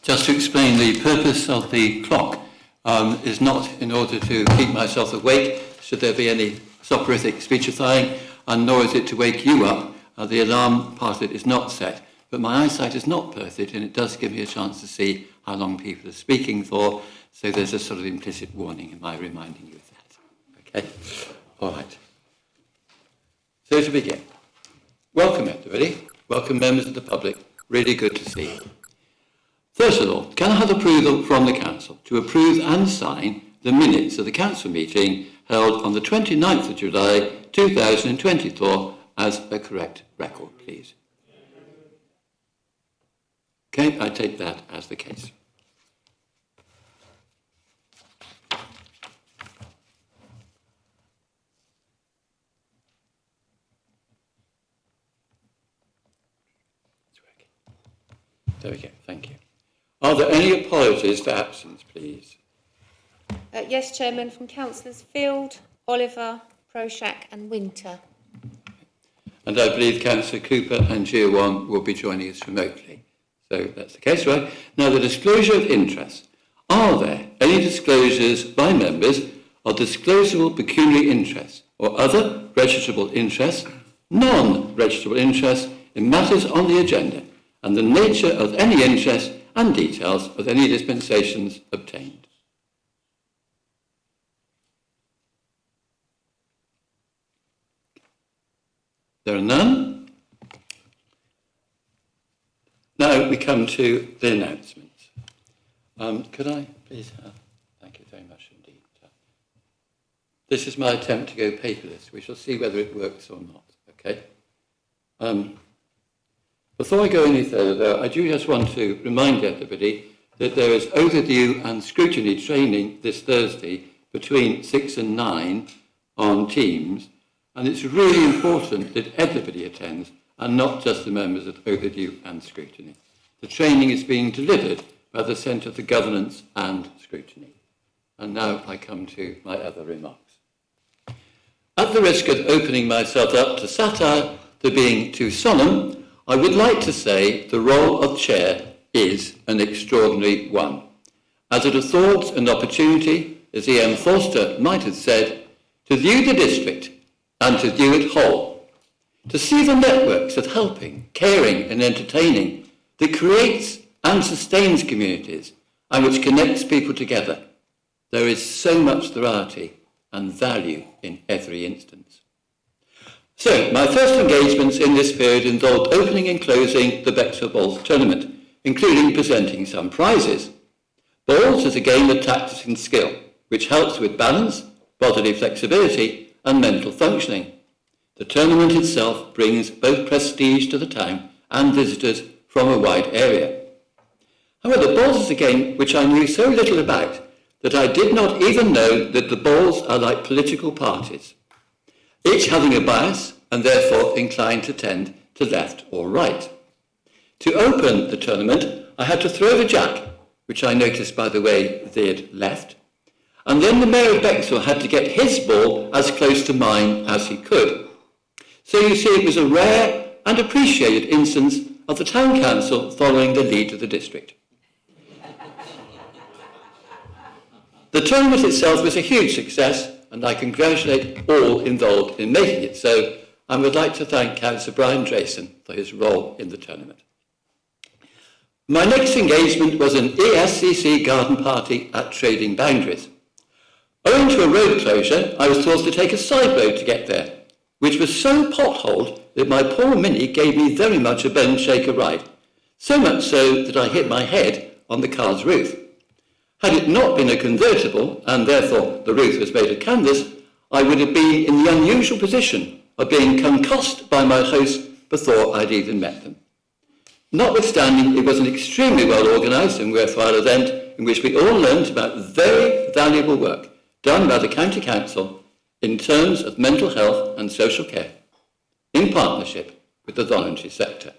Just to explain, the purpose of the clock is not in order to keep myself awake, should there be any soporific speechifying, and nor is it to wake you up. The alarm part of it is not set, but my eyesight is not perfect, and it does give me a chance to see how long people are speaking for, so there's a sort of implicit warning in my reminding you of that. Okay? All right. So to begin. Welcome, everybody. Welcome, members of the public. Really good to see you. First of all, can I have approval from the Council to approve and sign the minutes of the Council meeting held on the 29th of July 2024 as a correct record, please? Okay, I take that as the case. There we go, thank you. Are there any apologies for absence, please? Yes, Chairman, from Councillors Field, Oliver, Proshak and Winter. And I believe Councillor Cooper and Giawan will be joining us remotely. So that's the case, right? Now, the disclosure of interest. Are there any disclosures by members of disclosable pecuniary interests or other registrable interests, non-registrable interests in matters on the agenda, and the nature of any interest and details of any dispensations obtained? There are none. Now we come to the announcements. Could I please have, thank you very much indeed. This is my attempt to go paperless. We shall see whether it works or not, okay? Before I go any further, though, I do just want to remind everybody that there is overview and scrutiny training this Thursday between 6 and 9 on Teams, and it's really important that everybody attends and not just the members of overview and scrutiny. The training is being delivered by the Centre for Governance and Scrutiny. And now I come to my other remarks. At the risk of opening myself up to satire, to being too solemn, I would like to say the role of chair is an extraordinary one, as it affords an opportunity, as E.M. Forster might have said, to view the district and to view it whole, to see the networks of helping, caring and entertaining that creates and sustains communities and which connects people together. There is so much variety and value in every instance. So, my first engagements in this period involved opening and closing the Bexhill Bowls tournament, including presenting some prizes. Bowls is a game of tactics and skill, which helps with balance, bodily flexibility, and mental functioning. The tournament itself brings both prestige to the town and visitors from a wide area. However, bowls is a game which I knew so little about that I did not even know that the bowls are like political parties, each having a bias and therefore inclined to tend to left or right. To open the tournament, I had to throw the jack, which I noticed, by the way, veered left, and then the Mayor of Bexhill had to get his ball as close to mine as he could. So you see, it was a rare and appreciated instance of the Town Council following the lead of the district. The tournament itself was a huge success, and I congratulate all involved in making it so, and would like to thank Councillor Brian Drayson for his role in the tournament. My next engagement was an ESCC garden party at Trading Boundaries. Owing to a road closure, I was forced to take a side road to get there, which was so potholed that my poor Minnie gave me very much a bone shaker ride, so much so that I hit my head on the car's roof. Had it not been a convertible, and therefore the roof was made of canvas, I would have been in the unusual position of being concussed by my hosts before I'd even met them. Notwithstanding, it was an extremely well-organised and worthwhile event in which we all learnt about very valuable work done by the County Council in terms of mental health and social care, in partnership with the voluntary sector.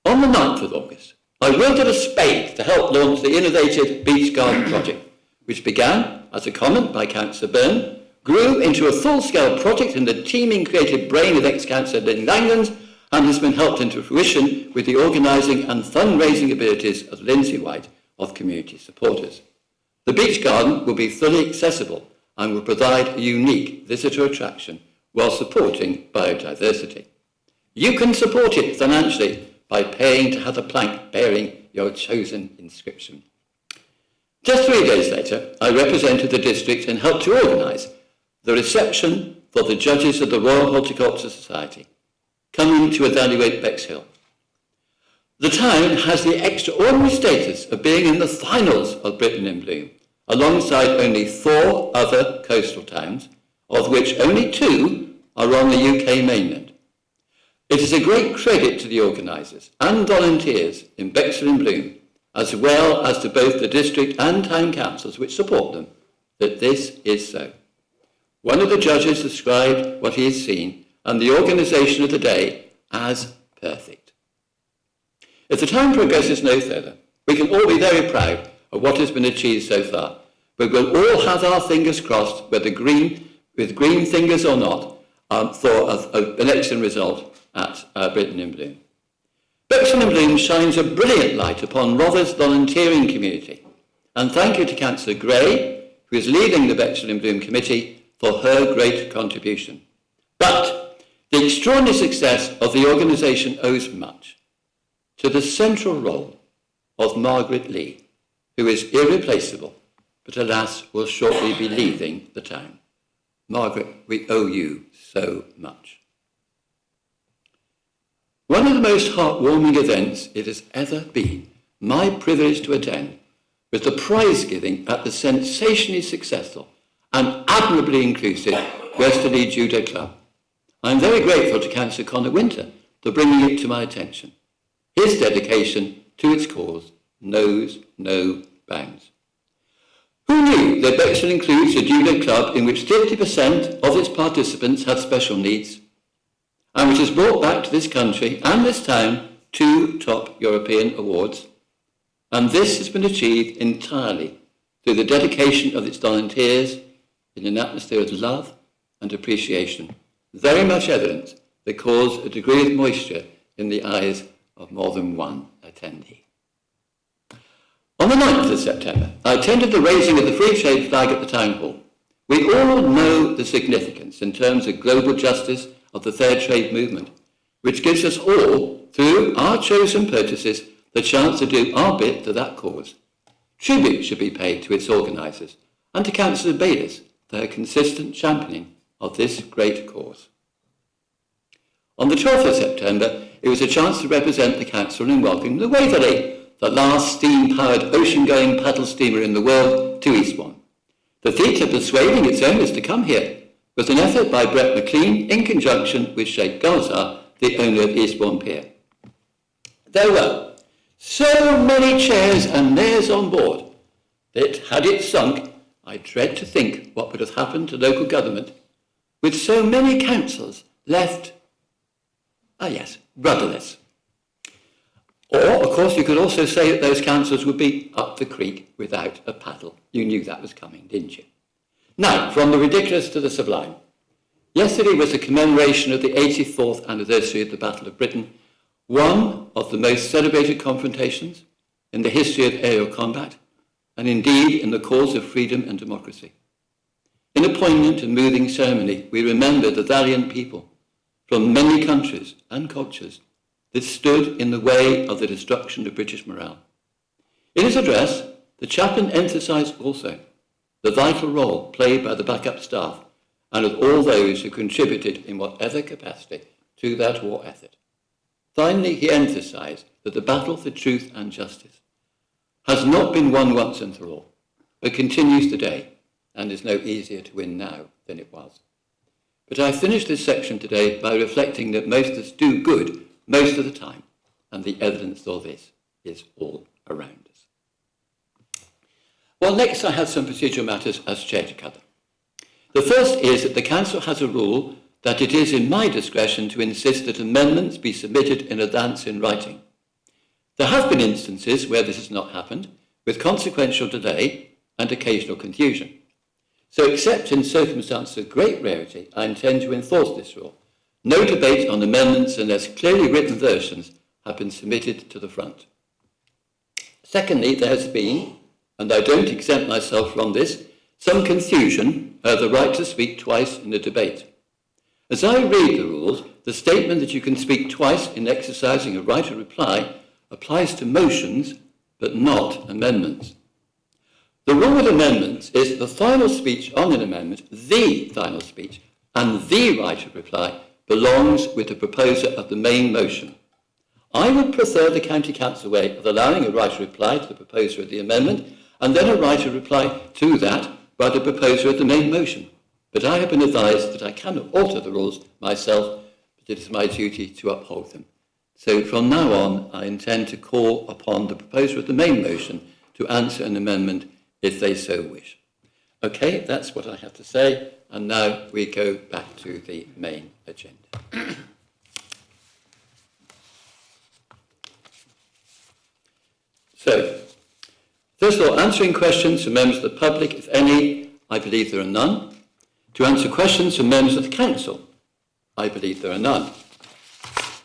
On the 9th of August, I wielded a spade to help launch the innovative Beach Garden project, which began as a comment by Councillor Byrne, grew into a full-scale project in the teeming creative brain of ex-Councillor Lynn Langland, and has been helped into fruition with the organising and fundraising abilities of Lindsay White of Community Supporters. The beach garden will be fully accessible and will provide a unique visitor attraction while supporting biodiversity. You can support it financially by paying to have a plank bearing your chosen inscription. Just 3 days later, I represented the district and helped to organise the reception for the judges of the Royal Horticultural Society, coming to evaluate Bexhill. The town has the extraordinary status of being in the finals of Britain in Bloom, alongside only 4 other coastal towns, of which only 2 are on the UK mainland. It is a great credit to the organisers and volunteers in Bexhill in Bloom, as well as to both the district and town councils which support them, that this is so. One of the judges described what he has seen and the organisation of the day as perfect. If the town progresses no further, we can all be very proud of what has been achieved so far, but we'll all have our fingers crossed, whether with green fingers or not, for an excellent result at Britain in Bloom. Bexhill in Bloom shines a brilliant light upon Rother's volunteering community, and thank you to Councillor Gray, who is leading the Bexhill in Bloom committee, for her great contribution. But the extraordinary success of the organisation owes much to the central role of Margaret Lee, who is irreplaceable, but alas will shortly be leaving the town. Margaret, we owe you so much. One of the most heartwarming events it has ever been my privilege to attend was the prize giving at the sensationally successful and admirably inclusive Westerly Judo Club. I am very grateful to Councillor Connor Winter for bringing it to my attention. His dedication to its cause knows no bounds. Who knew that Bexhill includes a judo club in which 50% of its participants have special needs, and which has brought back to this country and this town 2 top European awards? And this has been achieved entirely through the dedication of its volunteers in an atmosphere of love and appreciation, very much evident that caused a degree of moisture in the eyes of more than one attendee. On the 9th of September, I attended the raising of the Free Trade flag at the Town Hall. We all know the significance in terms of global justice of the fair trade movement, which gives us all, through our chosen purchases, the chance to do our bit to that cause. Tribute should be paid to its organisers and to Councillor Bayliss for her consistent championing of this great cause. On the 12th of September, it was a chance to represent the Council in welcoming the Waverley, the last steam-powered ocean-going paddle steamer in the world, to Eastbourne. The feat of persuading its owners to come here was an effort by Brett McLean in conjunction with Sheikh Gulzar, the owner of Eastbourne Pier. There were so many chairs and nares on board that, had it sunk, I dread to think what would have happened to local government with so many councils left, rudderless. Or, of course, you could also say that those councils would be up the creek without a paddle. You knew that was coming, didn't you? Now, from the ridiculous to the sublime. Yesterday was the commemoration of the 84th anniversary of the Battle of Britain, one of the most celebrated confrontations in the history of aerial combat, and indeed in the cause of freedom and democracy. In a poignant and moving ceremony, we remember the valiant people from many countries and cultures that stood in the way of the destruction of British morale. In his address, the chaplain emphasised also the vital role played by the backup staff and of all those who contributed in whatever capacity to that war effort. Finally, he emphasised that the battle for truth and justice has not been won once and for all, but continues today and is no easier to win now than it was. But I finished this section today by reflecting that most of us do good most of the time, and the evidence of this is all around us. Well, next I have some procedural matters as chair to cover. The first is that the council has a rule that it is in my discretion to insist that amendments be submitted in advance in writing. There have been instances where this has not happened, with consequential delay and occasional confusion. So except in circumstances of great rarity, I intend to enforce this rule, No debate on amendments unless clearly written versions have been submitted to the front. Secondly, there has been, and I don't exempt myself from this, some confusion over the right to speak twice in a debate. As I read the rules, the statement that you can speak twice in exercising a right of reply applies to motions, but not amendments. The rule with amendments is the final speech on an amendment, the final speech, and the right of reply belongs with the proposer of the main motion. I would prefer the County Council way of allowing a right of reply to the proposer of the amendment and then a right of reply to that by the proposer of the main motion. But I have been advised that I cannot alter the rules myself, but it is my duty to uphold them. So from now on, I intend to call upon the proposer of the main motion to answer an amendment if they so wish. Okay, that's what I have to say, and now we go back to the main agenda. So, first of all, answering questions from members of the public, if any. I believe there are none. To answer questions from members of the council, I believe there are none.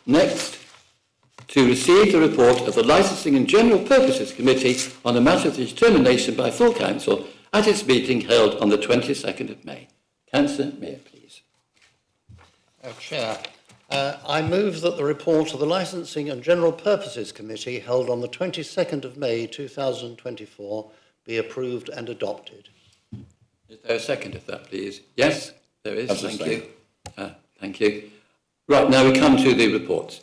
Next, to receive the report of the Licensing and General Purposes Committee on a matter of determination by full council at its meeting held on the 22nd of May. Councillor Mayor, please. Chair, I move that the report of the Licensing and General Purposes Committee held on the 22nd of May 2024 be approved and adopted. Is there a second of that, please? Yes, there is. That's Thank the you. Thank you. Right, now we come to the reports.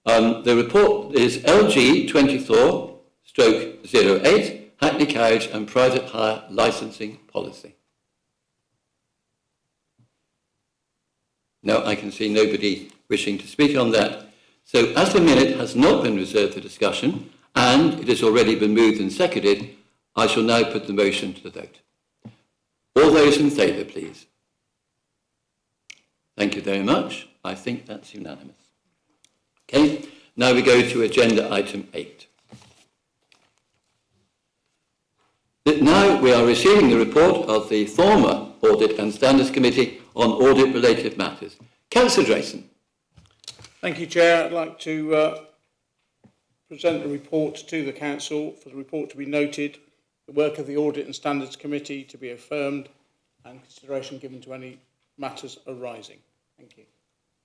The report is LG 24/08, Hackney Carriage and Private Hire Licensing Policy. No, I can see nobody wishing to speak on that. So as the minute has not been reserved for discussion and it has already been moved and seconded, I shall now put the motion to the vote. All those in favour, please. Thank you very much. I think that's unanimous. Okay, now we go to agenda item 8. Now we are receiving the report of the former Audit and Standards Committee on audit-related matters. Councillor Drayson. Thank you, Chair. I'd like to present the report to the Council, for the report to be noted, the work of the Audit and Standards Committee to be affirmed, and consideration given to any matters arising. Thank you.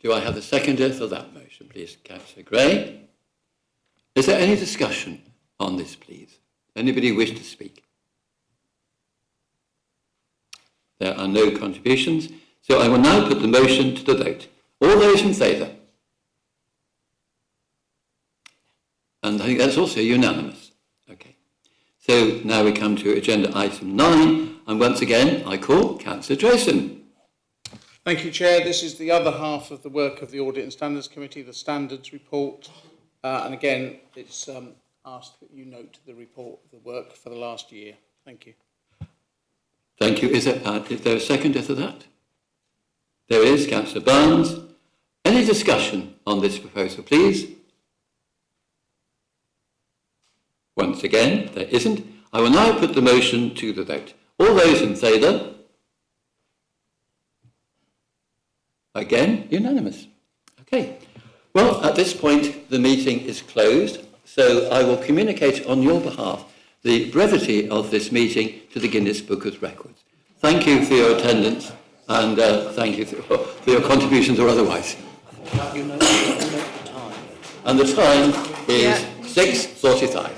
Do I have a seconder for that motion, please? Councillor Gray. Is there any discussion on this, please? Anybody wish to speak? There are no contributions, so I will now put the motion to the vote. All those in favour? And I think that's also unanimous. Okay. So now we come to agenda item 9, and once again I call Councillor Drayson. Thank you, Chair. This is the other half of the work of the Audit and Standards Committee, the Standards Report. And again, it's asked that you note the report of the work for the last year. Thank you. Thank you. Is there a seconder to that? There is. Councillor Barnes. Any discussion on this proposal, please? Once again, there isn't. I will now put the motion to the vote. All those in favour? Again, unanimous. Okay. Well, at this point, the meeting is closed, so I will communicate on your behalf the brevity of this meeting to the Guinness Book of Records. Thank you for your attendance, and thank you for your contributions or otherwise. You know the time. And the time is 6:45.